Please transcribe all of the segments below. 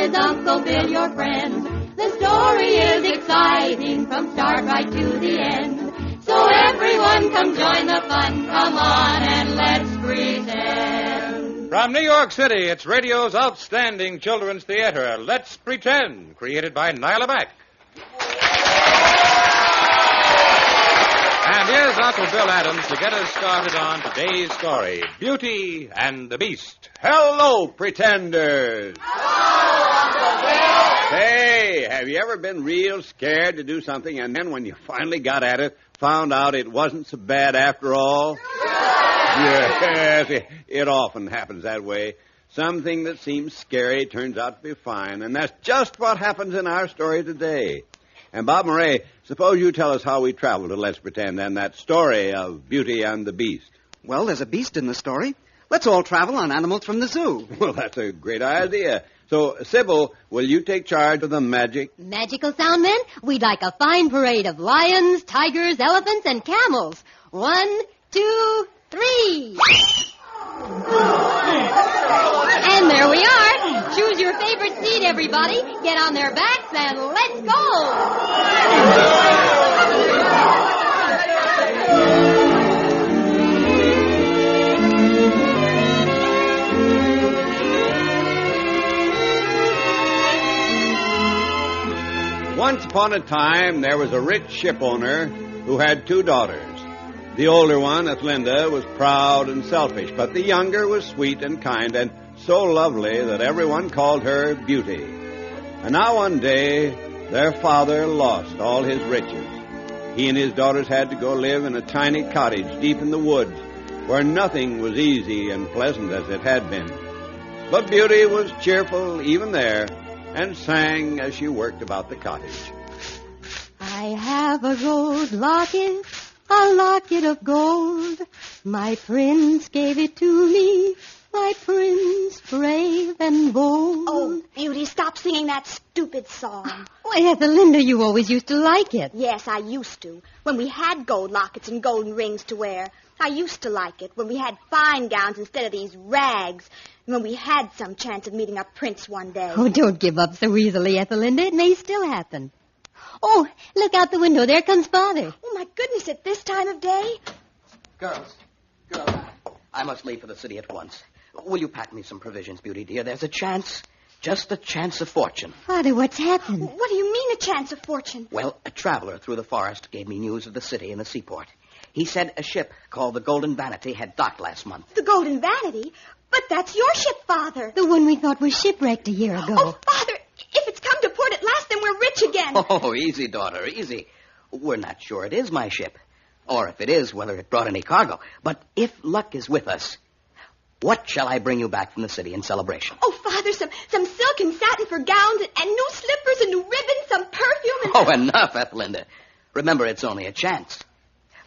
with Uncle Bill, your friend. The story is exciting from start right to the end. So everyone come join the fun. Come on and let's pretend. From New York City, it's radio's outstanding children's theater, Let's Pretend, created by Nyla Mack. And here's Uncle Bill Adams to get us started on today's story, Beauty and the Beast. Hello, pretenders. Hello, Uncle Bill. Hey, have you ever been real scared to do something and then when you finally got at it, found out it wasn't so bad after all? Yes, it often happens that way. Something that seems scary turns out to be fine, and that's just what happens in our story today. And Bob Murray, suppose you tell us how we traveled to Let's Pretend and that story of Beauty and the Beast. Well, there's a beast in the story. Let's all travel on animals from the zoo. Well, that's a great idea. So, Sybil, will you take charge of the magic? Magical sound men, we'd like a fine parade of lions, tigers, elephants, and camels. 1, 2, 3. And there we are. Choose your favorite seat, everybody. Get on their backs and let's go. Once upon a time, there was a rich ship owner who had 2 daughters. The older one, Ethelinda, was proud and selfish, but the younger was sweet and kind and so lovely that everyone called her Beauty. And now one day, their father lost all his riches. He and his daughters had to go live in a tiny cottage deep in the woods where nothing was easy and pleasant as it had been. But Beauty was cheerful even there and sang as she worked about the cottage. I have a gold locket, a locket of gold. My prince gave it to me, my prince brave and bold. Oh, Beauty, stop singing that stupid song. Why, Ethelinda, you always used to like it. Yes, I used to. When we had gold lockets and golden rings to wear. I used to like it. When we had fine gowns instead of these rags. And when we had some chance of meeting our prince one day. Oh, don't give up so easily, Ethelinda. It may still happen. Oh, look out the window. There comes Father. Oh, my goodness, at this time of day? Girls, I must leave for the city at once. Will you pack me some provisions, Beauty, dear? There's a chance, just a chance of fortune. Father, what's happened? What do you mean, a chance of fortune? Well, a traveler through the forest gave me news of the city and the seaport. He said a ship called the Golden Vanity had docked last month. The Golden Vanity? But that's your ship, Father. The one we thought was shipwrecked a year ago. Oh, Father, if it's come to port at last, then we're rich again. Oh, easy, daughter, easy. We're not sure it is my ship. Or if it is, whether it brought any cargo. But if luck is with us, what shall I bring you back from the city in celebration? Oh, Father, some silk and satin for gowns and new slippers and new ribbons, some perfume and... Oh, enough, Ethelinda. Remember, it's only a chance.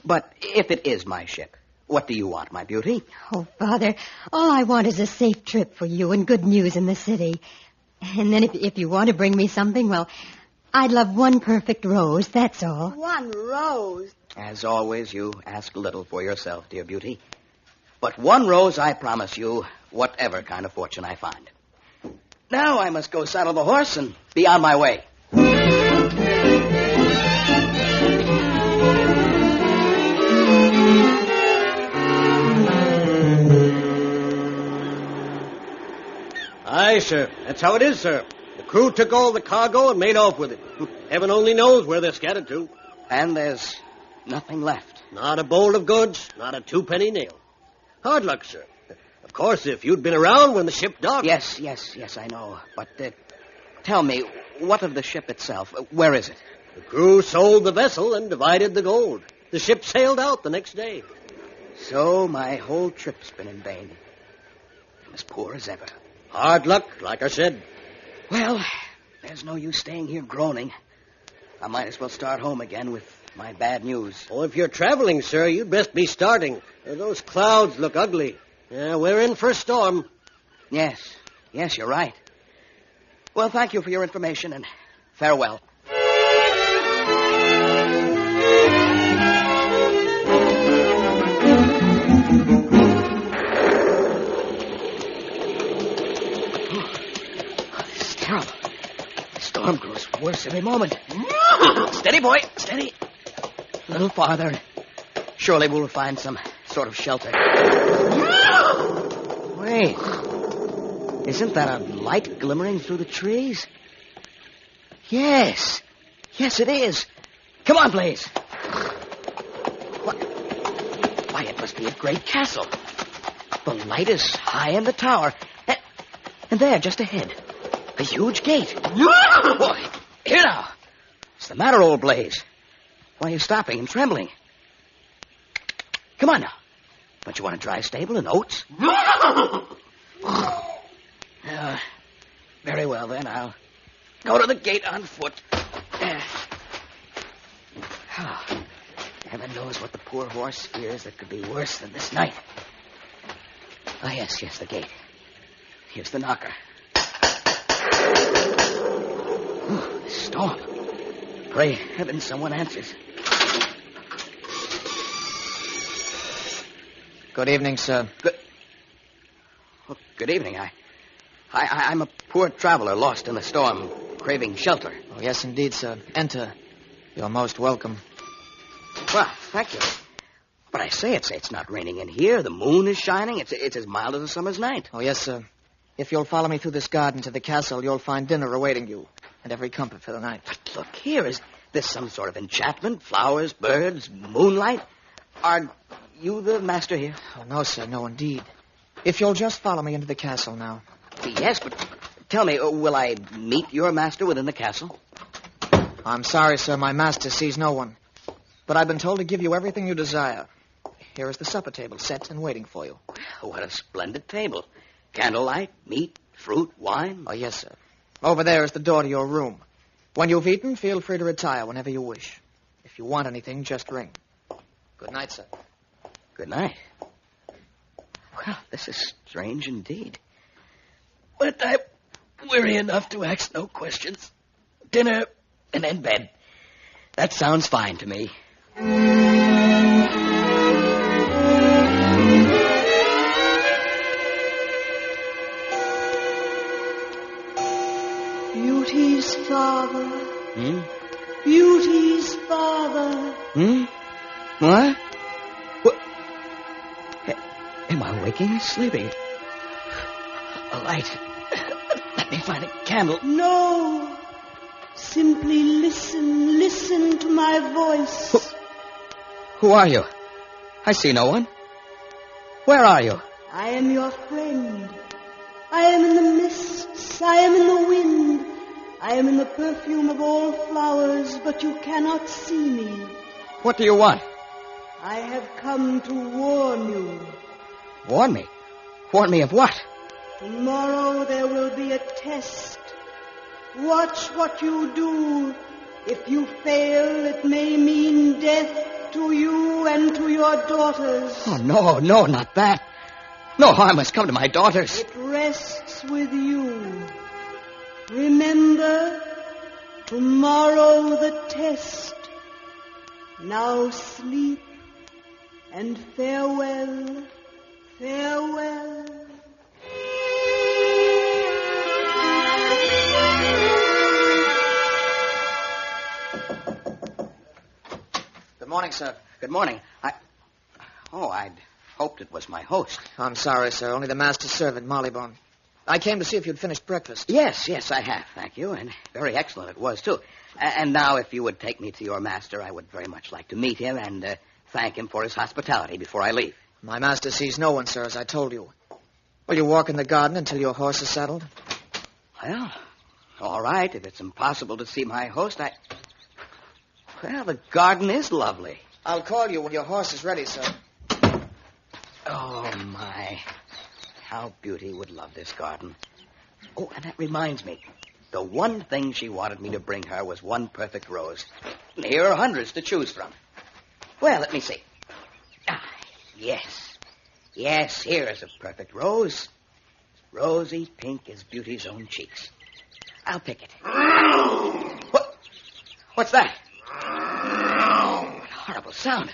But if it is my ship, what do you want, my beauty? Oh, Father, all I want is a safe trip for you and good news in the city. And then if you want to bring me something, well, I'd love one perfect rose, that's all. One rose? As always, you ask little for yourself, dear beauty. But one rose I promise you, whatever kind of fortune I find. Now I must go saddle the horse and be on my way. Aye, sir. That's how it is, sir. The crew took all the cargo and made off with it. Heaven only knows where they're scattered to. And there's nothing left. Not a bowl of goods, not a two-penny nail. Hard luck, sir. Of course, if you'd been around when the ship docked... Yes, I know. But tell me, what of the ship itself? Where is it? The crew sold the vessel and divided the gold. The ship sailed out the next day. So my whole trip's been in vain. I'm as poor as ever. Hard luck, like I said. Well, there's no use staying here groaning. I might as well start home again with my bad news. Oh, if you're traveling, sir, you'd best be starting. Those clouds look ugly. Yeah, we're in for a storm. Yes, you're right. Well, thank you for your information, and farewell. terrible. The storm grows worse every moment. Steady, boy. Steady. A little farther. Surely we'll find some sort of shelter. Wait. Isn't that a light glimmering through the trees? Yes. Yes, it is. Come on, Blaze. What? Why, it must be a great castle. The light is high in the tower. And there, just ahead, a huge gate. Boy, here now. What's the matter, old Blaze? Why are you stopping and trembling? Come on now. Don't you want a dry stable and oats? Very well, then. I'll go to the gate on foot. Heaven knows what the poor horse fears that could be worse than this night. Ah, yes, the gate. Here's the knocker. Oh, the storm. Pray heaven someone answers. Good evening, sir. Good evening. I'm a poor traveler lost in the storm, craving shelter. Oh, yes, indeed, sir. Enter. You're most welcome. Well, thank you. But I say, it's not raining in here. The moon is shining. It's as mild as a summer's night. Oh, yes, sir. If you'll follow me through this garden to the castle, you'll find dinner awaiting you, and every comfort for the night. But look here, is this some sort of enchantment? Flowers, birds, moonlight? Are you the master here? Oh, no, sir, no, indeed. If you'll just follow me into the castle now. Yes, but tell me, will I meet your master within the castle? I'm sorry, sir, my master sees no one. But I've been told to give you everything you desire. Here is the supper table set and waiting for you. What a splendid table. Candlelight, meat, fruit, wine. Oh, yes, sir. Over there is the door to your room. When you've eaten, feel free to retire whenever you wish. If you want anything, just ring. Good night, sir. Good night. Well, this is strange indeed. But I'm weary enough to ask no questions. Dinner and then bed. That sounds fine to me. Beauty's father. Beauty's father. What? Am I waking or sleeping? A light. Let me find a candle. No. Simply listen. Listen to my voice. Who are you? I see no one. Where are you? I am your friend. I am in the mists. I am in the wind. I am in the perfume of all flowers, but you cannot see me. What do you want? I have come to warn you. Warn me? Warn me of what? Tomorrow there will be a test. Watch what you do. If you fail, it may mean death to you and to your daughters. Oh, no, not that. No harm has come to my daughters. It rests with you. Remember, tomorrow the test. Now sleep and farewell, farewell. Good morning, sir. Good morning. I'd hoped it was my host. I'm sorry, sir. Only the master's servant, Mollybone. I came to see if you'd finished breakfast. Yes, I have, thank you. And very excellent it was, too. And now, if you would take me to your master, I would very much like to meet him and thank him for his hospitality before I leave. My master sees no one, sir, as I told you. Will you walk in the garden until your horse is saddled? Well, all right. If it's impossible to see my host, Well, the garden is lovely. I'll call you when your horse is ready, sir. Oh, my. How Beauty would love this garden. Oh, and that reminds me. The one thing she wanted me to bring her was one perfect rose. And here are hundreds to choose from. Well, let me see. Yes. Yes, here is a perfect rose. Rosy pink as Beauty's own cheeks. I'll pick it. What's that? What a horrible sound.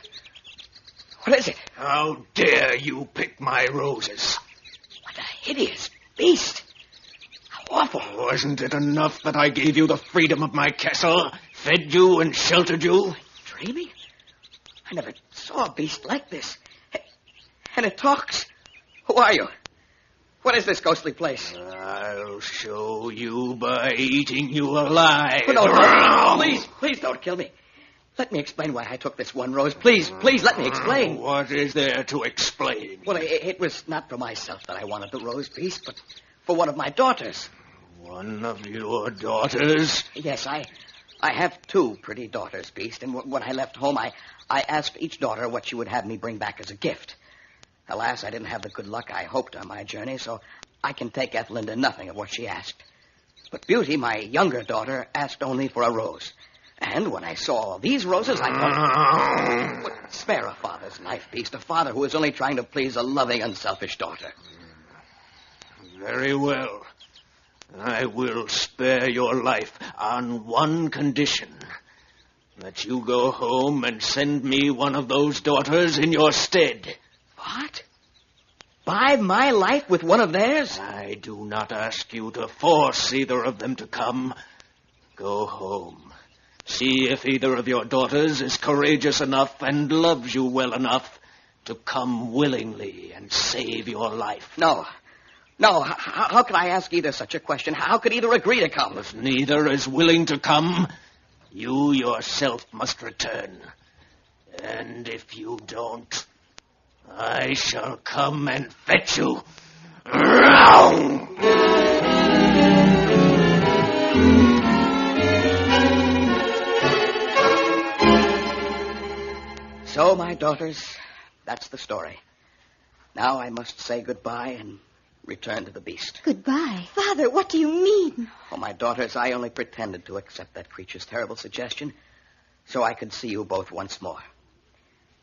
What is it? How dare you pick my roses? What a hideous beast. What? awful. Wasn't it enough that I gave you the freedom of my castle, fed you and sheltered you? Dreaming? I never saw a beast like this. And it talks. Who are you? What is this ghostly place? I'll show you by eating you alive. Oh, no. Please don't kill me. Let me explain why I took this one rose. Please let me explain. What is there to explain? Well, it was not for myself that I wanted the rose, Beast, but for one of my daughters. One of your daughters? Yes, I have two pretty daughters, Beast, and when I left home, I asked each daughter what she would have me bring back as a gift. Alas, I didn't have the good luck I hoped on my journey, so I can take Ethelinda nothing of what she asked. But Beauty, my younger daughter, asked only for a rose. And when I saw all these roses, I thought, spare a father's life, Beast, a father who is only trying to please a loving, unselfish daughter. Very well. I will spare your life on one condition. That you go home and send me one of those daughters in your stead. What? Buy my life with one of theirs? I do not ask you to force either of them to come. Go home. See if either of your daughters is courageous enough and loves you well enough to come willingly and save your life. No. How could I ask either such a question? How could either agree to come? If neither is willing to come, you yourself must return. And if you don't, I shall come and fetch you. So, my daughters, that's the story. Now I must say goodbye and return to the beast. Goodbye. Father, what do you mean? Oh, my daughters, I only pretended to accept that creature's terrible suggestion so I could see you both once more.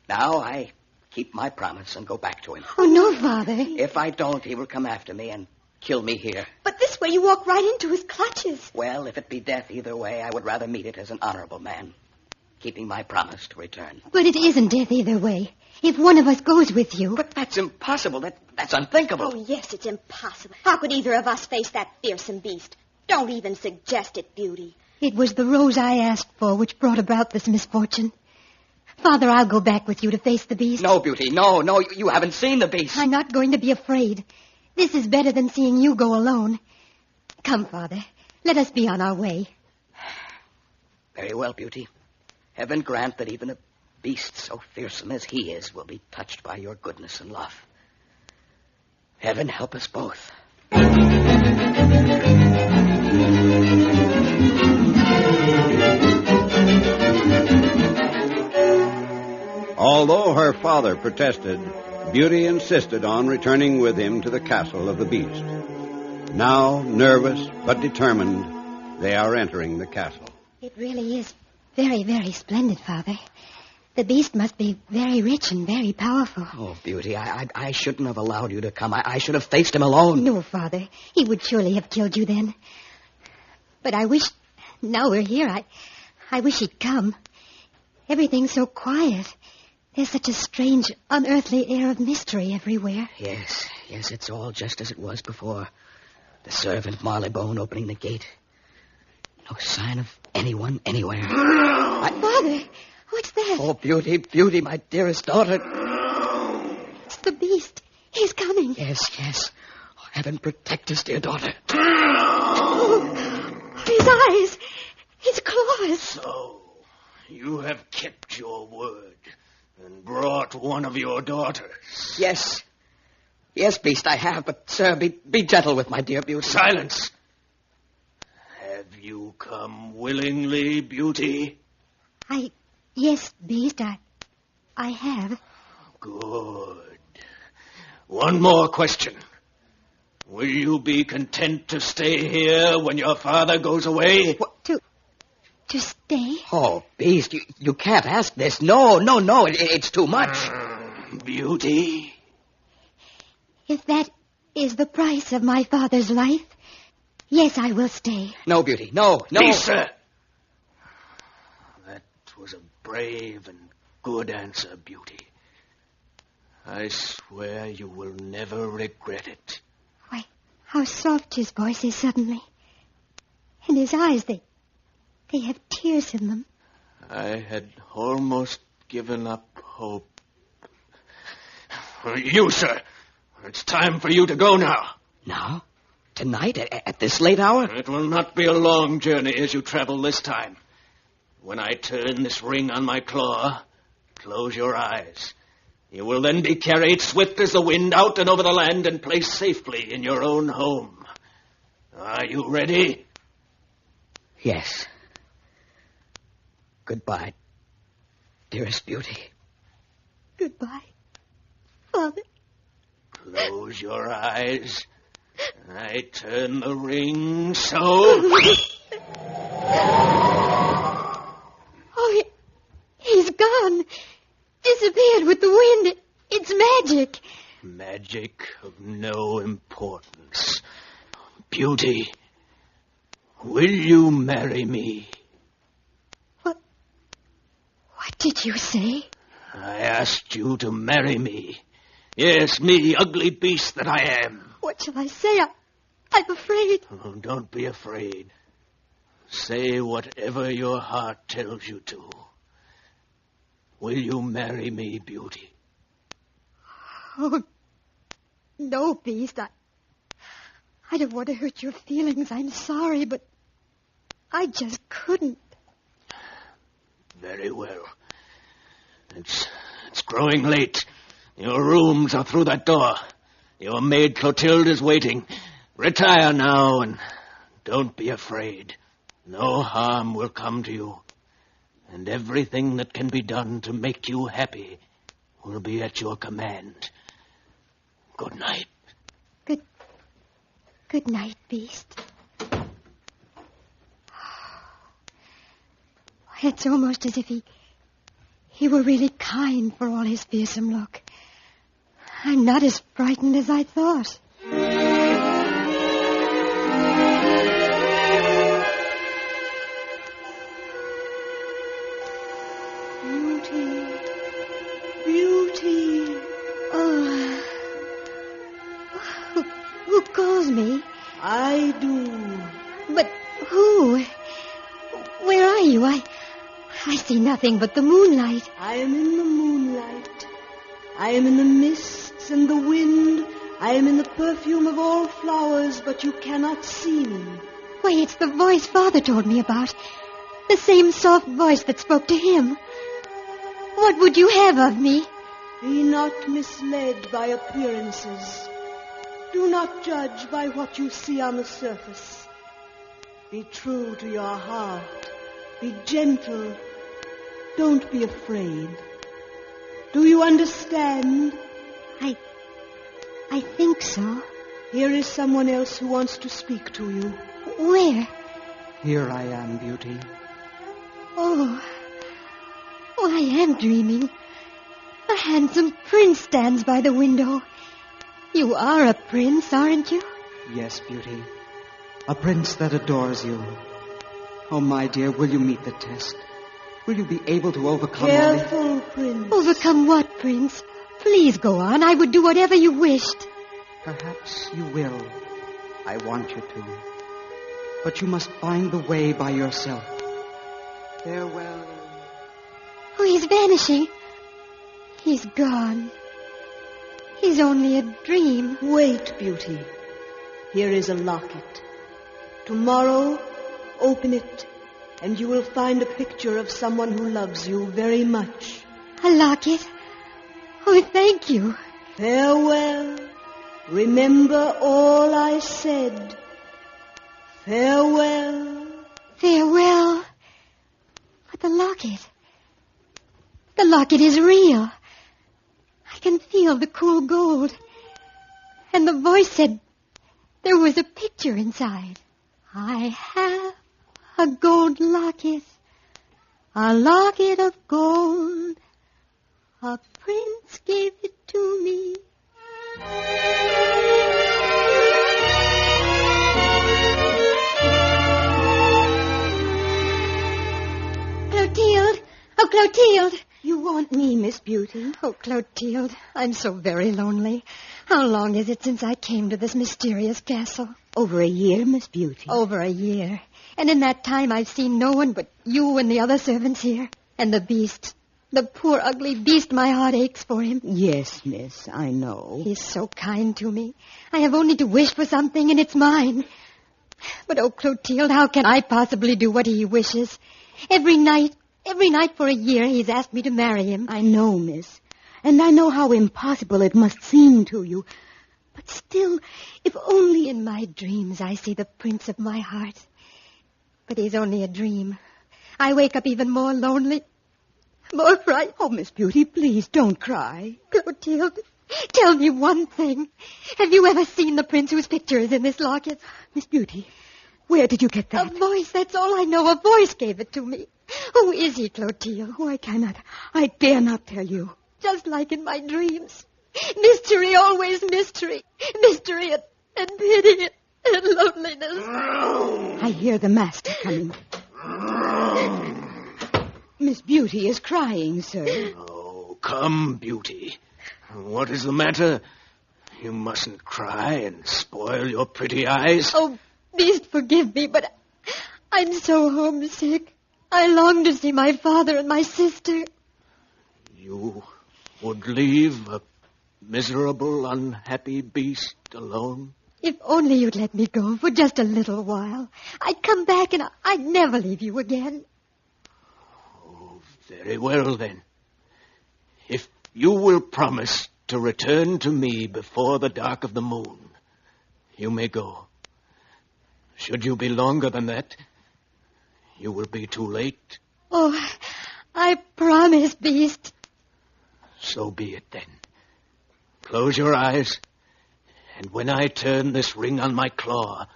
Now I keep my promise and go back to him. Oh, no, Father. If I don't, he will come after me and kill me here. But this way you walk right into his clutches. Well, if it be death either way, I would rather meet it as an honorable man, keeping my promise to return. But it isn't death either way. If one of us goes with you... But that's impossible. That's unthinkable. Oh, yes, it's impossible. How could either of us face that fearsome beast? Don't even suggest it, Beauty. It was the rose I asked for which brought about this misfortune. Father, I'll go back with you to face the beast. No, Beauty, no, you haven't seen the beast. I'm not going to be afraid. This is better than seeing you go alone. Come, Father, let us be on our way. Very well, Beauty. Heaven grant that even a beast so fearsome as he is will be touched by your goodness and love. Heaven help us both. Although her father protested, Beauty insisted on returning with him to the castle of the beast. Now, nervous but determined, they are entering the castle. It really is very, very splendid, Father. The beast must be very rich and very powerful. Oh, Beauty, I shouldn't have allowed you to come. I should have faced him alone. No, Father. He would surely have killed you then. But I wish, now we're here, I wish he'd come. Everything's so quiet. There's such a strange, unearthly air of mystery everywhere. Yes, it's all just as it was before. The servant Marleybone opening the gate. No sign of anyone anywhere. Father, what's that? Oh, Beauty, my dearest daughter. It's the beast. He's coming. Yes. Oh, heaven protect us, dear daughter. Oh, his eyes. His claws. So, you have kept your word and brought one of your daughters. Yes, Beast, I have, but, sir, be gentle with my dear Beauty. Silence! Have you come willingly, Beauty? Yes, Beast, I have. Good. One more question. Will you be content to stay here when your father goes away? What? To stay? Oh, Beast, you can't ask this. No, it's too much. Beauty? If that is the price of my father's life, yes, I will stay. No, Beauty, no. Lisa! That was a brave and good answer, Beauty. I swear you will never regret it. How soft his voice is suddenly. And his eyes, they have tears in them. I had almost given up hope. You, sir. It's time for you to go now. Now? Tonight? At this late hour? It will not be a long journey as you travel this time. When I turn this ring on my claw, close your eyes. You will then be carried swift as the wind out and over the land and placed safely in your own home. Are you ready? Yes. Goodbye, dearest Beauty. Goodbye, Father. Close your eyes. I turn the ring so. Oh, he's gone. Disappeared with the wind. It's magic. Magic of no importance. Beauty, will you marry me? What did you say? I asked you to marry me. Yes, me, ugly beast that I am. What shall I say? I'm afraid. Oh, don't be afraid. Say whatever your heart tells you to. Will you marry me, Beauty? Oh, no, Beast. I don't want to hurt your feelings. I'm sorry, but I just couldn't. Very well. It's growing late. Your rooms are through that door. Your maid Clotilde is waiting. Retire now and don't be afraid. No harm will come to you. And everything that can be done to make you happy will be at your command. Good night. Good night, Beast. It's almost as if he were really kind for all his fearsome look. I'm not as frightened as I thought. Beauty. Oh. Who calls me? I do. But who? Where are you? I see nothing but the moonlight. I am in the moonlight. I am in the mists and the wind. I am in the perfume of all flowers, but you cannot see me. Why, it's the voice Father told me about. The same soft voice that spoke to him. What would you have of me? Be not misled by appearances. Do not judge by what you see on the surface. Be true to your heart. Be gentle. Don't be afraid. Do you understand? I think so. Here is someone else who wants to speak to you. Where? Here I am, Beauty. Oh, I am dreaming. A handsome prince stands by the window. You are a prince, aren't you? Yes, Beauty. A prince that adores you. Oh, my dear, will you meet the test? Will you be able to overcome Careful, Prince. Overcome what, Prince? Please go on. I would do whatever you wished. Perhaps you will. I want you to. But you must find the way by yourself. Farewell. Oh, he's vanishing. He's gone. He's only a dream. Wait, Beauty. Here is a locket. Tomorrow, open it, and you will find a picture of someone who loves you very much. A locket? Oh, thank you. Farewell. Remember all I said. Farewell. Farewell. But the locket. The locket is real. I can feel the cool gold. And the voice said there was a picture inside. I have a gold locket. A locket of gold. A prince gave it to me. Clotilde! Oh, Clotilde! You want me, Miss Beauty? Oh, Clotilde, I'm so very lonely. How long is it since I came to this mysterious castle? Over a year, Miss Beauty. Over a year. And in that time I've seen no one but you and the other servants here. And the beast. The poor, ugly beast. My heart aches for him. Yes, miss, I know. He's so kind to me. I have only to wish for something and it's mine. But, oh, Clotilde, how can I possibly do what he wishes? Every night for a year he's asked me to marry him. I know, miss. And I know how impossible it must seem to you. But still, if only In my dreams I see the prince of my heart. But he's only a dream. I wake up even more lonely, more frightened. Oh, Miss Beauty, please don't cry. Clotilde, tell me one thing. Have you ever seen the prince whose picture is in this locket? Miss Beauty, where did you get that? A voice, that's all I know. A voice gave it to me. Who is he, Clotilde? Oh, I dare not tell you. Just like in my dreams. Mystery, always mystery. Mystery and pity and loneliness. I hear the master coming. Miss Beauty is crying, sir. Oh, come, Beauty. What is the matter? You mustn't cry and spoil your pretty eyes. Oh, beast, forgive me, but I'm so homesick. I long to see my father and my sister. You would leave a miserable, unhappy beast alone? If only you'd let me go for just a little while. I'd come back and I'd never leave you again. Oh, very well, then. If you will promise to return to me before the dark of the moon, you may go. Should you be longer than that, you will be too late. Oh, I promise, beast. So be it, then. Close your eyes, and when I turn this ring on my claw,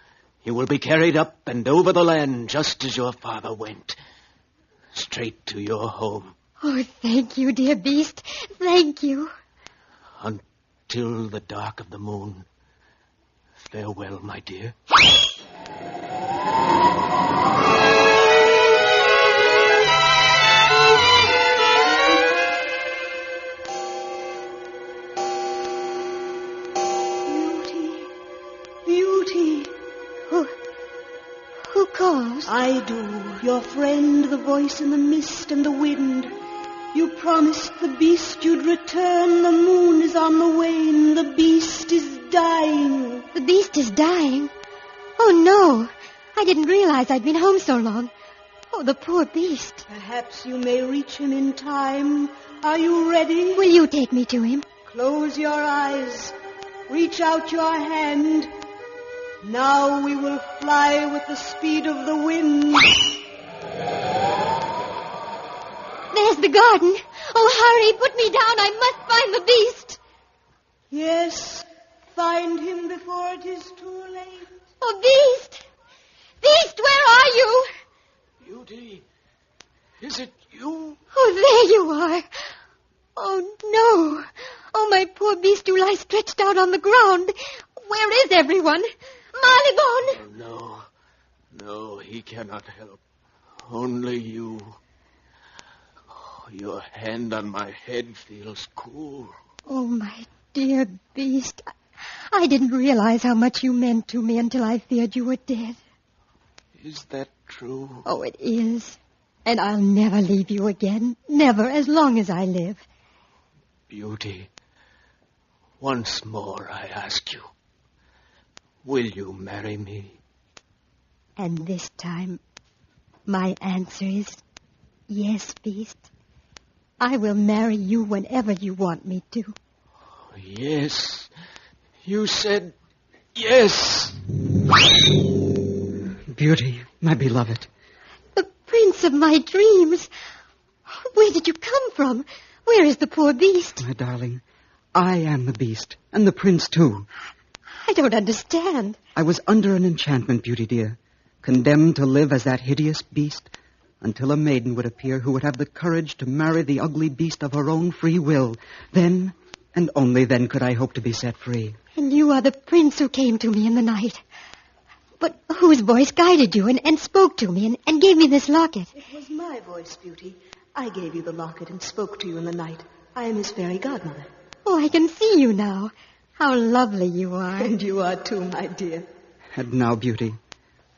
you will be carried up and over the land just as your father went, straight to your home. Oh, thank you, dear beast. Thank you. Until the dark of the moon. Farewell, my dear. Who calls? I do. Your friend, the voice in the mist and the wind. You promised the beast you'd return. The moon is on the wane. The beast is dying. The beast is dying? Oh, no. I didn't realize I'd been home so long. Oh, the poor beast. Perhaps you may reach him in time. Are you ready? Will you take me to him? Close your eyes. Reach out your hand. Now we will fly with the speed of the wind. There's the garden. Oh, hurry, put me down. I must find the beast. Yes, find him before it is too late. Oh, beast! Beast, where are you? Beauty, is it you? Oh, there you are. Oh, no. Oh, my poor beast, you lie stretched out on the ground. Where is everyone? Marleygon! Oh, no, he cannot help. Only you. Oh, your hand on my head feels cool. Oh, my dear beast. I didn't realize how much you meant to me until I feared you were dead. Is that true? Oh, it is. And I'll never leave you again. Never, as long as I live. Beauty, once more I ask you, will you marry me? And this time, my answer is yes, beast. I will marry you whenever you want me to. Oh, yes. You said yes. Beauty, my beloved. The prince of my dreams. Where did you come from? Where is the poor beast? My darling, I am the beast, and the prince, too. I don't understand. I was under an enchantment, Beauty dear, condemned to live as that hideous beast until a maiden would appear who would have the courage to marry the ugly beast of her own free will. Then, and only then, could I hope to be set free. And you are the prince who came to me in the night. But whose voice guided you and spoke to me and gave me this locket? It was my voice, Beauty. I gave you the locket and spoke to you in the night. I am his fairy godmother. Oh, I can see you now. How lovely you are. And you are too, my dear. And now, Beauty,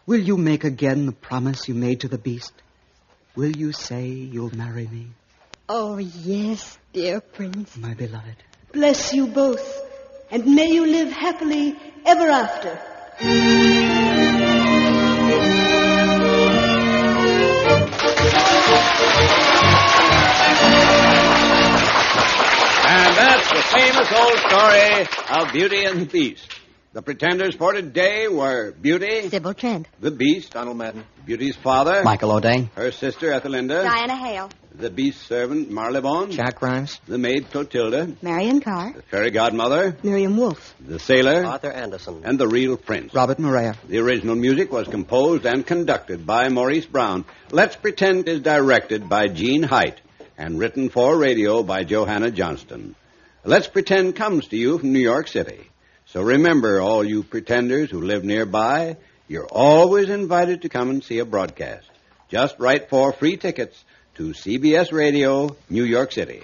will you make again the promise you made to the beast? Will you say you'll marry me? Oh, yes, dear Prince. My beloved. Bless you both, and may you live happily ever after. And that's the famous old story of Beauty and the Beast. The pretenders for today were Beauty, Sybil Trent. the Beast, Donald Madden. Beauty's father, Michael O'Day. her sister Ethelinda, Diana Hale. the Beast's servant Marlebone, Jack Grimes. the maid Clotilda, Marion Carr. the fairy godmother, Miriam Wolfe. the sailor, Arthur Anderson. and the real prince. Robert Morea. The original music was composed and conducted by Maurice Brown. Let's Pretend is directed by Gene Height and written for radio by Johanna Johnston. Let's Pretend comes to you from New York City. So remember, all you pretenders who live nearby, you're always invited to come and see a broadcast. Just write for free tickets to CBS Radio, New York City.